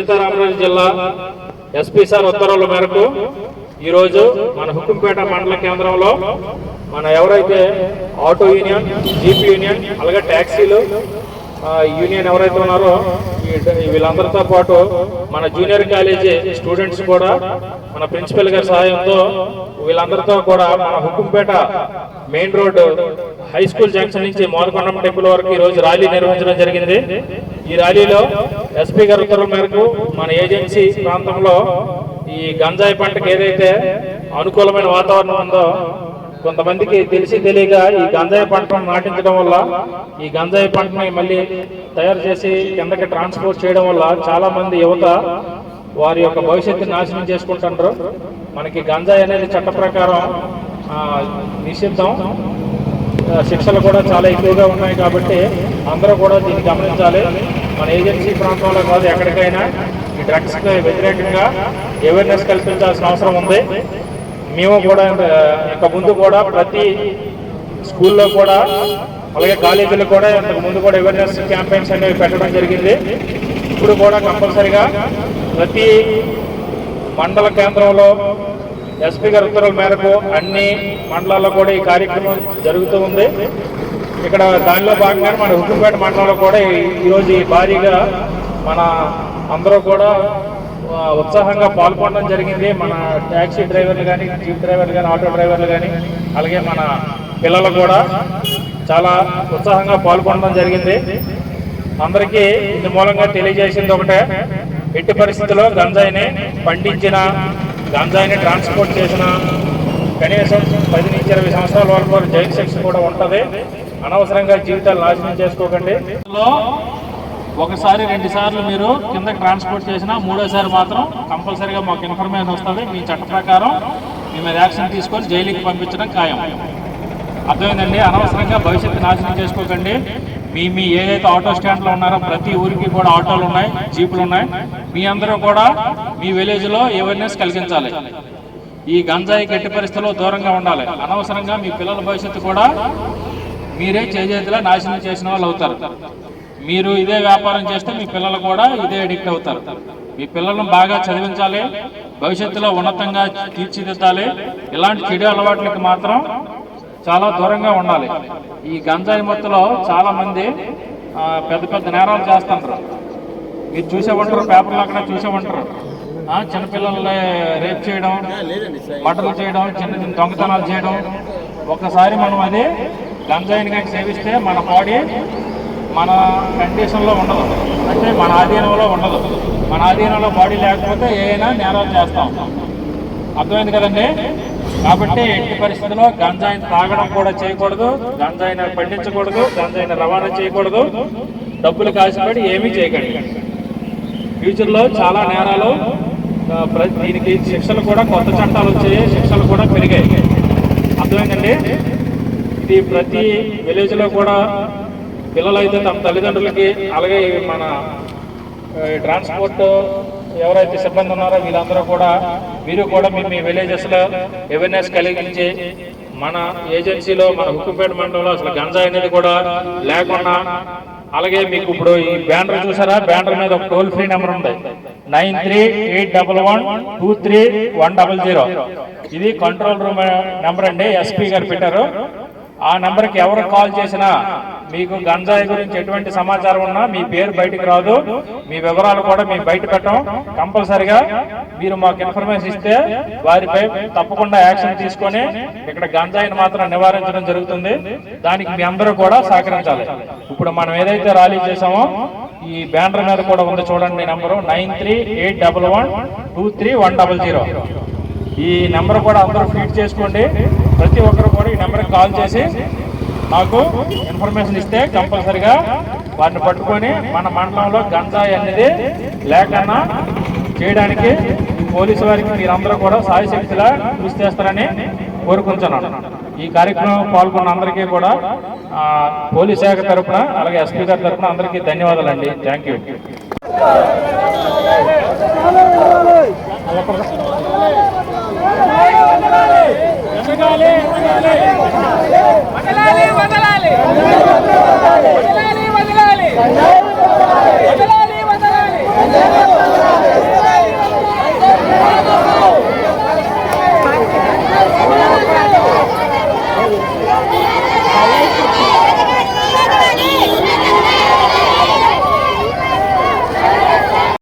సీతారామరాజు జిల్లా SP sir ఉత్తర్వుల మేరకు ఈరోజు మన హుకుంపేట మండల కేంద్రంలో మన ఎవరైతే ఆటో యూనియన్, జీపీ యూనియన్, అలాగే ట్యాక్సీలు యూనియన్ ఎవరైతే ఉన్నారో వీళ్ళందరితో పాటు మన జూనియర్ కాలేజీ స్టూడెంట్స్ కూడా మన ప్రిన్సిపల్ గారి సహాయంతో వీళ్ళందరితో కూడా మన Hukumpeta main road high school junction నుంచి మోదకొండం టెంపుల్ వరకు ఈరోజు ర్యాలీ నిర్వహించడం జరిగింది. ఈ ర్యాలీలో ఎస్పీ గారి ఉత్తర్వుల మేరకు మన ఏజెన్సీ ప్రాంతంలో ఈ గంజాయి పంటకు ఏదైతే అనుకూలమైన వాతావరణం ఉందో కొంతమందికి తెలిసి తెలియక ఈ గంజాయి పంటను నాటించడం వల్ల ఈ గంజాయి పంటని మళ్ళీ తయారు చేసి కిందకి ట్రాన్స్పోర్ట్ చేయడం వల్ల చాలా మంది యువత వారి యొక్క భవిష్యత్తుని నాశనం చేసుకుంటుంటారు. మనకి గంజాయి అనేది చట్ట ప్రకారం నిషిద్ధం, శిక్షలు కూడా చాలా ఎక్కువగా ఉన్నాయి కాబట్టి అందరూ కూడా దీన్ని గమనించాలి. మన ఏజెన్సీ ప్రాంతంలో కాదు ఎక్కడికైనా ఈ డ్రగ్స్కి వ్యతిరేకంగా అవేర్నెస్ కల్పించాల్సిన అవసరం ఉంది. మేము కూడా ఇంక ముందు కూడా ప్రతి స్కూల్లో కూడా అలాగే కాలేజీలో కూడా ఇంతకు ముందు కూడా అవేర్నెస్ క్యాంపెయిన్స్ అనేవి పెట్టడం జరిగింది. ఇప్పుడు కూడా కంపల్సరిగా ప్రతి మండల కేంద్రంలో ఎస్పీ గారి ఉత్తర్వుల మేరకు అన్ని మండలాల్లో కూడా ఈ కార్యక్రమం జరుగుతూ ఉంది. ఇక్కడ దానిలో భాగంగా మన హుకుంపేట మండలంలో కూడా ఈరోజు భారీగా మన అందరూ కూడా ఉత్సాహంగా పాల్గొనడం జరిగింది. మన ట్యాక్సీ డ్రైవర్లు కానీ, జీప్ డ్రైవర్లు కానీ, ఆటో డ్రైవర్లు కానీ, అలాగే మన పిల్లలు కూడా చాలా ఉత్సాహంగా పాల్గొనడం జరిగింది. అందరికీ ఇందు మూలంగా తెలియజేసింది ఒకటే, ఎట్టి పరిస్థితుల్లో గంజాయిని పండించిన, గంజాయిని ట్రాన్స్పోర్ట్ చేసిన కనీసం 10 నుంచి 20 సంవత్సరాల వరకు జైలు శిక్ష కూడా ఉంటుంది. అనవసరంగా జీవితాలు నాశనం చేసుకోకండి. ఒకసారి 2 సార్లు మీరు కిందకి ట్రాన్స్పోర్ట్ చేసినా 3వసారి మాత్రం కంపల్సరీగా మాకు ఇన్ఫర్మేషన్ వస్తుంది. మీ చట్ట ప్రకారం మీ మీద యాక్షన్ తీసుకొని జైలుకి పంపించడం ఖాయం. అర్థమైందండి? అనవసరంగా భవిష్యత్తు నాశనం చేసుకోకండి. మీ ఏదైతే ఆటో స్టాండ్లో ఉన్నారో ప్రతి ఊరికి కూడా ఆటోలు ఉన్నాయి, జీపులు ఉన్నాయి. మీ అందరూ కూడా మీ విలేజ్లో అవేర్నెస్ కలిగించాలి. ఈ గంజాయికి ఎట్టి పరిస్థితుల్లో దూరంగా ఉండాలి. అనవసరంగా మీ పిల్లల భవిష్యత్తు కూడా మీరే చేజేతిలో నాశనం చేసిన వాళ్ళు అవుతారు. మీరు ఇదే వ్యాపారం చేస్తే మీ పిల్లలు కూడా ఇదే అడిక్ట్ అవుతారు. మీ పిల్లలను బాగా చదివించాలి, భవిష్యత్తులో ఉన్నతంగా తీర్చిదిద్దాలి. ఇలాంటి చెడు అలవాట్లకి మాత్రం చాలా దూరంగా ఉండాలి. ఈ గంజాయి మొత్తంలో చాలా మంది పెద్ద పెద్ద నేరాలు చేస్తుంటారు. మీరు చూసే ఉంటారు, పేపర్లో అక్కడ చూసే ఉంటారు. చిన్నపిల్లల్ని రేప్ చేయడం, మర్డర్లు చేయడం, చిన్న చిన్న దొంగతనాలు చేయడం. ఒక్కసారి మనం అది గంజాయిని కానీ సేవిస్తే మన బాడీ మన కండిషన్లో ఉండదు, అంటే మన ఆధీనంలో ఉండదు. మన ఆధీనంలో బాడీ లేకపోతే ఏదైనా నేరాలు చేస్తాం. అర్థమైంది కదండి? కాబట్టి ఎట్టి పరిస్థితుల్లో గంజాయిని తాగడం కూడా చేయకూడదు, గంజాయిని పండించకూడదు, గంజాయిని రవాణా చేయకూడదు, డబ్బులు కాసిపడి ఏమీ చేయకండి. ఫ్యూచర్లో చాలా నేరాలు, దీనికి శిక్షలు కూడా కొత్త చట్టాలు వచ్చాయి, శిక్షలు కూడా పెరిగాయి. అర్థమైందండి? ఇది ప్రతి విలేజ్లో కూడా పిల్లలైతే తమ తల్లిదండ్రులకి, అలాగే మన ట్రాన్స్పోర్ట్ ఎవరైతే సిబ్బంది ఉన్నారో వీళ్ళందరూ కూడా మీరు కూడా మీ విలేజెస్లో అవేర్నెస్ కలిగించి మన ఏజెన్సీలో మన హుకుంపేట మండలంలో అసలు గంజాయి అనేది కూడా లేకుండా, అలాగే మీకు ఇప్పుడు ఈ బ్యానర్ చూసారా, బ్యానర్ మీద ఒక టోల్ ఫ్రీ నెంబర్ ఉంది, 9381123100. ఇది కంట్రోల్ రూమ్ నెంబర్ అండి, ఎస్పీ గారు పెట్టారు. ఆ నెంబర్కి ఎవరు కాల్ చేసినా మీకు గంజాయి గురించి ఎటువంటి సమాచారం ఉన్నా మీ పేరు బయటికి రాదు, మీ వివరాలు కూడా మేము బయట పెట్టాం. కంపల్సరిగా మీరు మాకు ఇన్ఫర్మేషన్ ఇస్తే వారిపై తప్పకుండా యాక్షన్ తీసుకొని ఇక్కడ గంజాయిని మాత్రం నివారించడం జరుగుతుంది. దానికి మీ అందరూ కూడా సహకరించాలి. ఇప్పుడు మనం ఏదైతే ర్యాలీ చేసామో ఈ బ్యానర్ మీద కూడా ఉంది చూడండి, నెంబరు 9381123100. ఈ నెంబర్ కూడా అందరూ ఫీడ్ చేసుకోండి. ప్రతి ఒక్కరు కూడా ఈ నెంబర్కి కాల్ చేసి మాకు ఇన్ఫర్మేషన్ ఇస్తే కంపల్సరిగా వారిని పట్టుకొని మన మండలంలో గంజాయి అనేది లేకన్నా చేయడానికి పోలీసు వారికి మీరందరూ కూడా సాయశక్తిలా కృషి చేస్తారని కోరుకుంటున్నాను. ఈ కార్యక్రమం పాల్గొన్న అందరికీ కూడా పోలీస్ శాఖ తరఫున అలాగే ఎస్పీ గారి తరఫున అందరికీ ధన్యవాదాలండి. Thank you.